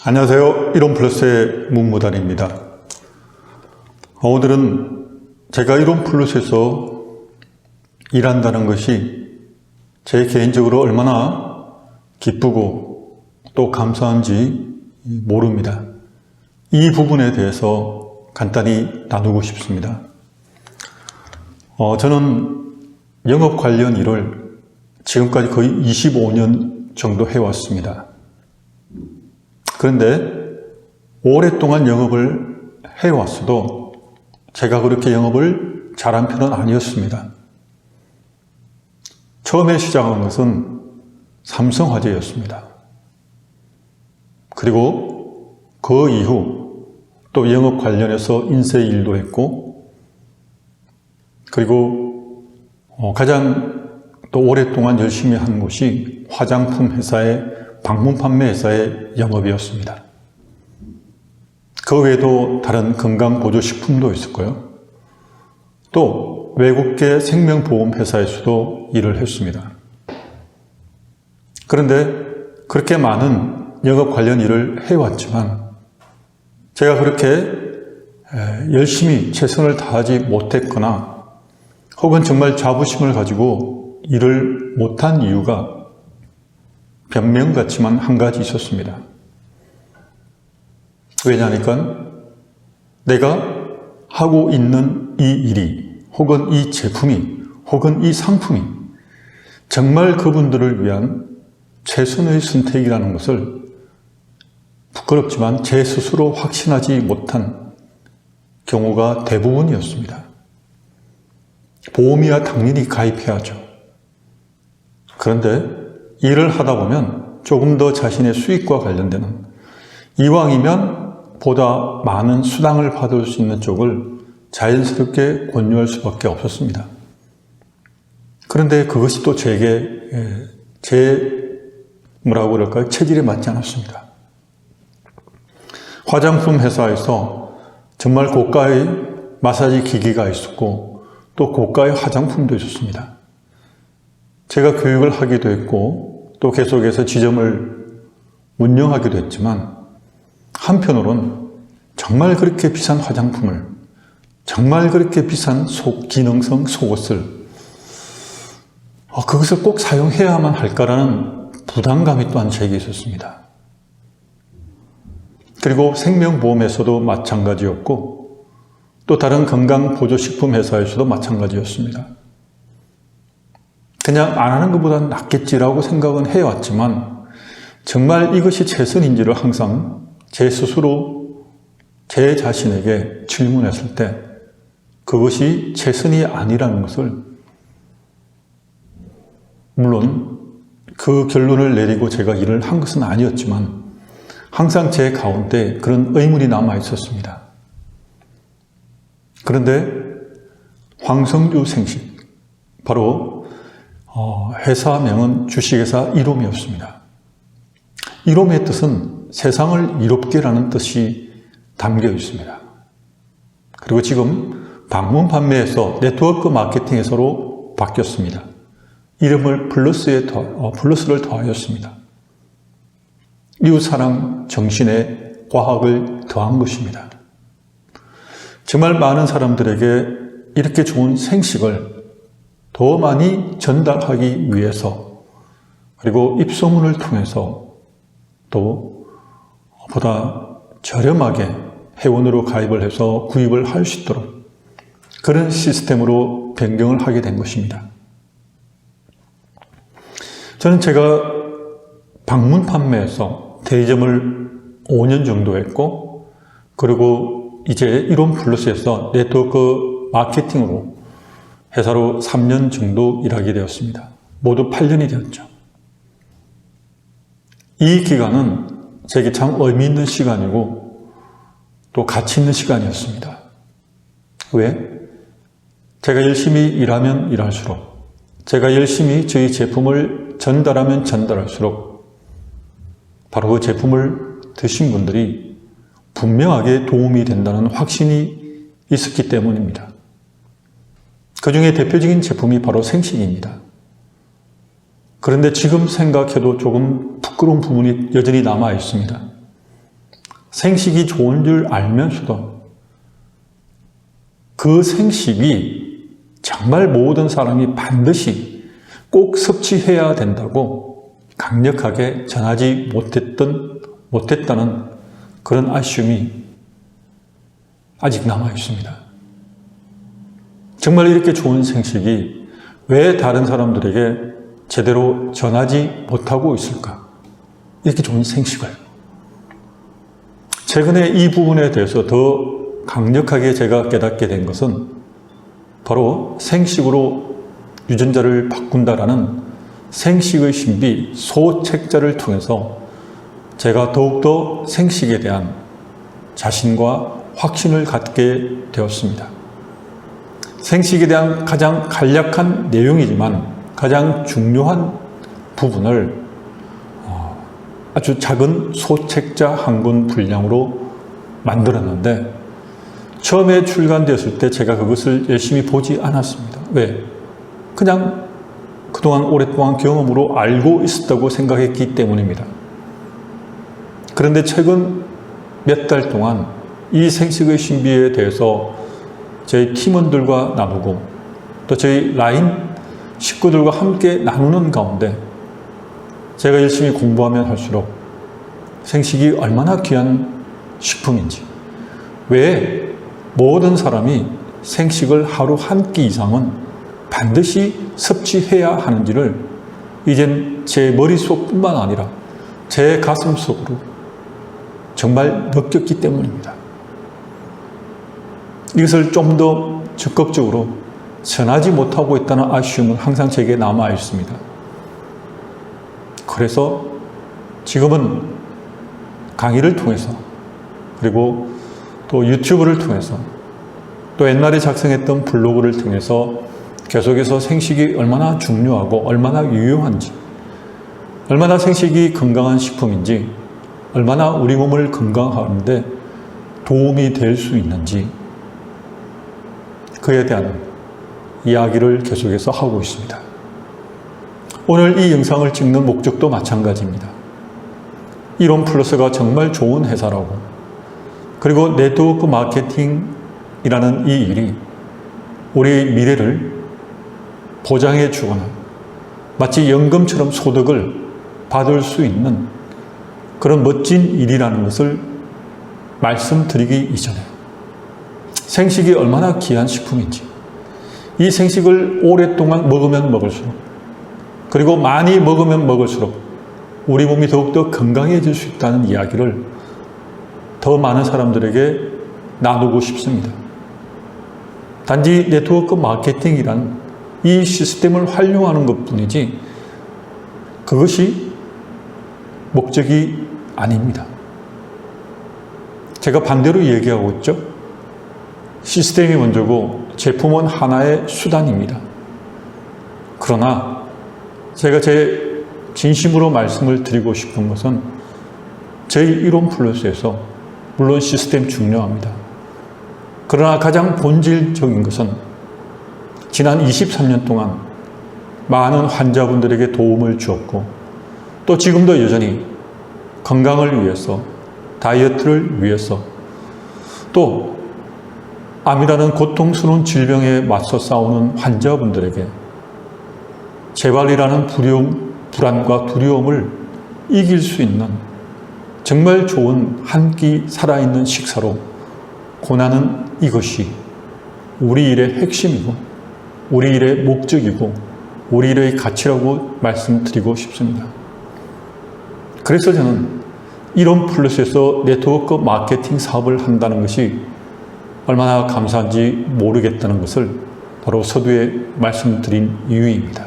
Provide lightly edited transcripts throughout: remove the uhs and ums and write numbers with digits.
안녕하세요. 이론플러스의 문무단입니다. 오늘은 제가 이론플러스에서 일한다는 것이 제 개인적으로 얼마나 기쁘고 또 감사한지 모릅니다. 이 부분에 대해서 간단히 나누고 싶습니다. 저는 영업 관련 일을 지금까지 거의 25년 정도 해왔습니다. 그런데 오랫동안 영업을 해왔어도 제가 그렇게 영업을 잘한 편은 아니었습니다. 처음에 시작한 것은 삼성화재였습니다. 그리고 그 이후 또 영업 관련해서 인쇄 일도 했고, 그리고 가장 또 오랫동안 열심히 한 곳이 화장품 회사의 방문 판매 회사의 영업이었습니다. 그 외에도 다른 건강보조식품도 있었고요. 또 외국계 생명보험 회사에서도 일을 했습니다. 그런데 그렇게 많은 영업 관련 일을 해왔지만 제가 그렇게 열심히 최선을 다하지 못했거나 혹은 정말 자부심을 가지고 일을 못한 이유가 변명 같지만 한 가지 있었습니다. 왜냐하니까 내가 하고 있는 이 일이 혹은 이 제품이 혹은 이 상품이 정말 그분들을 위한 최선의 선택이라는 것을 부끄럽지만 제 스스로 확신하지 못한 경우가 대부분이었습니다. 보험이야 당연히 가입해야죠. 그런데 일을 하다 보면 조금 더 자신의 수익과 관련되는, 이왕이면 보다 많은 수당을 받을 수 있는 쪽을 자연스럽게 권유할 수밖에 없었습니다. 그런데 그것이 또 제게 뭐라고 그럴까요? 체질에 맞지 않았습니다. 화장품 회사에서 정말 고가의 마사지 기기가 있었고 또 고가의 화장품도 있었습니다. 제가 교육을 하기도 했고 또 계속해서 지점을 운영하기도 했지만 한편으로는 정말 그렇게 비싼 화장품을, 정말 그렇게 비싼 기능성 속옷을 그것을 꼭 사용해야만 할까라는 부담감이 또한 제게 있었습니다. 그리고 생명보험에서도 마찬가지였고 또 다른 건강보조식품 회사에서도 마찬가지였습니다. 그냥 안 하는 것보다는 낫겠지라고 생각은 해왔지만 정말 이것이 최선인지를 항상 제 스스로 제 자신에게 질문했을 때 그것이 최선이 아니라는 것을, 물론 그 결론을 내리고 제가 일을 한 것은 아니었지만 항상 제 가운데 그런 의문이 남아 있었습니다. 그런데 황성주 생식, 바로 회사명은 주식회사 이롬이었습니다. 이롬의 뜻은 세상을 이롭게라는 뜻이 담겨 있습니다. 그리고 지금 방문 판매에서 네트워크 마케팅에서로 바뀌었습니다. 이름을 플러스를 더하였습니다. 이웃사랑 정신에 과학을 더한 것입니다. 정말 많은 사람들에게 이렇게 좋은 생식을 더 많이 전달하기 위해서, 그리고 입소문을 통해서 또 보다 저렴하게 회원으로 가입을 해서 구입을 할 수 있도록 그런 시스템으로 변경을 하게 된 것입니다. 저는 제가 방문 판매에서 대리점을 5년 정도 했고, 그리고 이제 이론플러스에서 네트워크 마케팅으로 회사로 3년 정도 일하게 되었습니다. 모두 8년이 되었죠. 이 기간은 제게 참 의미 있는 시간이고 또 가치 있는 시간이었습니다. 왜? 제가 열심히 일하면 일할수록, 제가 열심히 저희 제품을 전달하면 전달할수록 바로 그 제품을 드신 분들이 분명하게 도움이 된다는 확신이 있었기 때문입니다. 그 중에 대표적인 제품이 바로 생식입니다. 그런데 지금 생각해도 조금 부끄러운 부분이 여전히 남아 있습니다. 생식이 좋은 줄 알면서도 그 생식이 정말 모든 사람이 반드시 꼭 섭취해야 된다고 강력하게 전하지 못했다는 그런 아쉬움이 아직 남아 있습니다. 정말 이렇게 좋은 생식이 왜 다른 사람들에게 제대로 전하지 못하고 있을까? 이렇게 좋은 생식을. 최근에 이 부분에 대해서 더 강력하게 제가 깨닫게 된 것은 바로 생식으로 유전자를 바꾼다라는 생식의 신비 소책자를 통해서 제가 더욱더 생식에 대한 자신과 확신을 갖게 되었습니다. 생식에 대한 가장 간략한 내용이지만 가장 중요한 부분을 아주 작은 소책자 한 권 분량으로 만들었는데 처음에 출간되었을 때 제가 그것을 열심히 보지 않았습니다. 왜? 그냥 그동안 오랫동안 경험으로 알고 있었다고 생각했기 때문입니다. 그런데 최근 몇 달 동안 이 생식의 신비에 대해서 저희 팀원들과 나누고 또 저희 라인 식구들과 함께 나누는 가운데 제가 열심히 공부하면 할수록 생식이 얼마나 귀한 식품인지, 왜 모든 사람이 생식을 하루 한 끼 이상은 반드시 섭취해야 하는지를 이젠 제 머릿속뿐만 아니라 제 가슴속으로 정말 느꼈기 때문입니다. 이것을 좀 더 적극적으로 전하지 못하고 있다는 아쉬움은 항상 제게 남아 있습니다. 그래서 지금은 강의를 통해서 그리고 또 유튜브를 통해서 또 옛날에 작성했던 블로그를 통해서 계속해서 생식이 얼마나 중요하고 얼마나 유용한지, 얼마나 생식이 건강한 식품인지, 얼마나 우리 몸을 건강하는데 도움이 될 수 있는지 그에 대한 이야기를 계속해서 하고 있습니다. 오늘 이 영상을 찍는 목적도 마찬가지입니다. 이론 플러스가 정말 좋은 회사라고, 그리고 네트워크 마케팅이라는 이 일이 우리의 미래를 보장해 주거나 마치 연금처럼 소득을 받을 수 있는 그런 멋진 일이라는 것을 말씀드리기 이전에 생식이 얼마나 귀한 식품인지, 이 생식을 오랫동안 먹으면 먹을수록, 그리고 많이 먹으면 먹을수록 우리 몸이 더욱더 건강해질 수 있다는 이야기를 더 많은 사람들에게 나누고 싶습니다. 단지 네트워크 마케팅이란 이 시스템을 활용하는 것뿐이지 그것이 목적이 아닙니다. 제가 반대로 얘기하고 있죠. 시스템이 먼저고 제품은 하나의 수단입니다. 그러나 제가 제 진심으로 말씀을 드리고 싶은 것은 저희 이론 플러스에서 물론 시스템 중요합니다. 그러나 가장 본질적인 것은 지난 23년 동안 많은 환자분들에게 도움을 주었고 또 지금도 여전히 건강을 위해서, 다이어트를 위해서, 또 암이라는 고통스러운 질병에 맞서 싸우는 환자분들에게 재발이라는 불안과 두려움을 이길 수 있는 정말 좋은 한 끼 살아있는 식사로 권하는 이것이 우리 일의 핵심이고 우리 일의 목적이고 우리 일의 가치라고 말씀드리고 싶습니다. 그래서 저는 이론 플러스에서 네트워크 마케팅 사업을 한다는 것이 얼마나 감사한지 모르겠다는 것을 바로 서두에 말씀드린 이유입니다.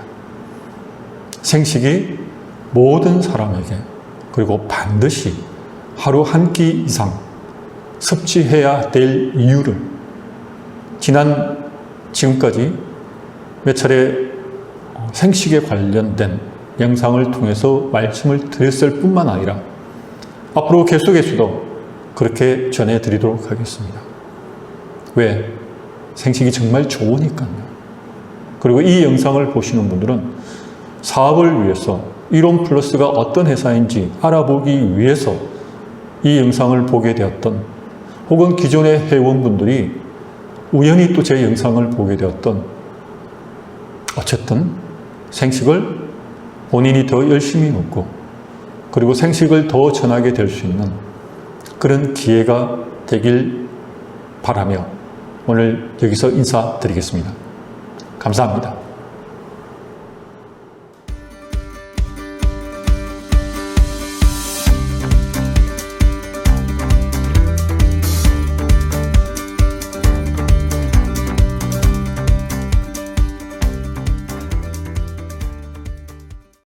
생식이 모든 사람에게 그리고 반드시 하루 한 끼 이상 섭취해야 될 이유를 지금까지 몇 차례 생식에 관련된 영상을 통해서 말씀을 드렸을 뿐만 아니라 앞으로 계속해서도 그렇게 전해드리도록 하겠습니다. 왜? 생식이 정말 좋으니까요. 그리고 이 영상을 보시는 분들은 사업을 위해서 이론 플러스가 어떤 회사인지 알아보기 위해서 이 영상을 보게 되었던, 혹은 기존의 회원분들이 우연히 또 제 영상을 보게 되었던, 어쨌든 생식을 본인이 더 열심히 먹고 그리고 생식을 더 전하게 될 수 있는 그런 기회가 되길 바라며 오늘 여기서 인사드리겠습니다. 감사합니다.